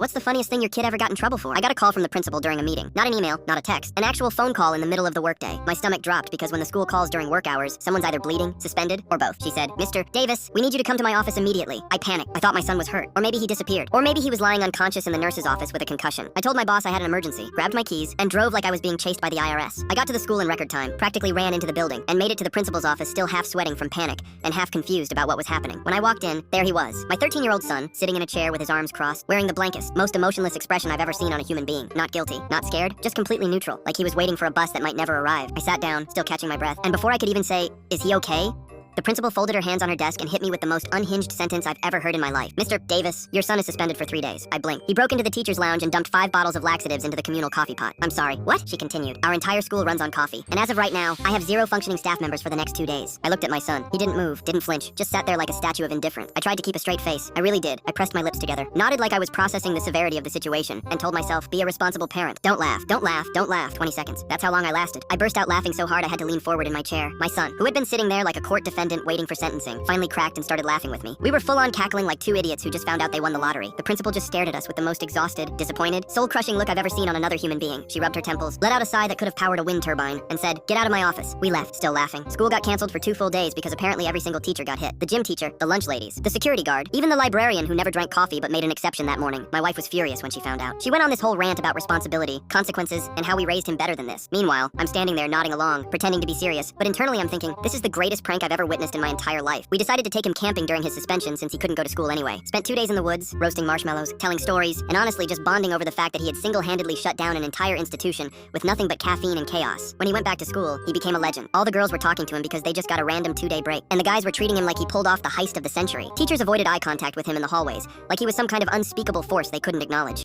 What's the funniest thing your kid ever got in trouble for? I got a call from the principal during a meeting. Not an email, not a text. An actual phone call in the middle of the workday. My stomach dropped because when the school calls during work hours, someone's either bleeding, suspended, or both. She said, "Mr. Davis, we need you to come to my office immediately." I panicked. I thought my son was hurt. Or maybe he disappeared. Or maybe he was lying unconscious in the nurse's office with a concussion. I told my boss I had an emergency, grabbed my keys, and drove like I was being chased by the IRS. I got to the school in record time, practically ran into the building, and made it to the principal's office still half sweating from panic and half confused about what was happening. When I walked in, there he was, my 13-year-old son, sitting in a chair with his arms crossed, wearing the blankest, most emotionless expression I've ever seen on a human being. Not guilty, not scared, just completely neutral, like he was waiting for a bus that might never arrive. I sat down, still catching my breath, and before I could even say, "Is he okay?" the principal folded her hands on her desk and hit me with the most unhinged sentence I've ever heard in my life. "Mr. Davis, your son is suspended for 3 days." I blinked. He broke into the teacher's lounge and dumped 5 bottles of laxatives into the communal coffee pot. "I'm sorry." "What?" she continued. "Our entire school runs on coffee. And as of right now, I have 0 functioning staff members for the next 2 days." I looked at my son. He didn't move, didn't flinch, just sat there like a statue of indifference. I tried to keep a straight face. I really did. I pressed my lips together, nodded like I was processing the severity of the situation, and told myself, "Be a responsible parent. Don't laugh, don't laugh, don't laugh." 20 seconds. That's how long I lasted. I burst out laughing so hard I had to lean forward in my chair. My son, who had been sitting there like a court defendant waiting for sentencing, finally cracked and started laughing with me. We were full-on cackling like 2 idiots who just found out they won the lottery. The principal just stared at us with the most exhausted, disappointed, soul-crushing look I've ever seen on another human being. She rubbed her temples, let out a sigh that could have powered a wind turbine, and said, "Get out of my office." We left, still laughing. School got canceled for 2 full days because apparently every single teacher got hit. The gym teacher, the lunch ladies, the security guard, even the librarian who never drank coffee but made an exception that morning. My wife was furious when she found out. She went on this whole rant about responsibility, consequences, and how we raised him better than this. Meanwhile, I'm standing there nodding along, pretending to be serious, but internally I'm thinking, this is the greatest prank I've ever witnessed in my entire life. We decided to take him camping during his suspension since he couldn't go to school anyway. Spent 2 days in the woods, roasting marshmallows, telling stories, and honestly just bonding over the fact that he had single-handedly shut down an entire institution with nothing but caffeine and chaos. When he went back to school, he became a legend. All the girls were talking to him because they just got a random 2-day break, and the guys were treating him like he pulled off the heist of the century. Teachers avoided eye contact with him in the hallways, like he was some kind of unspeakable force they couldn't acknowledge.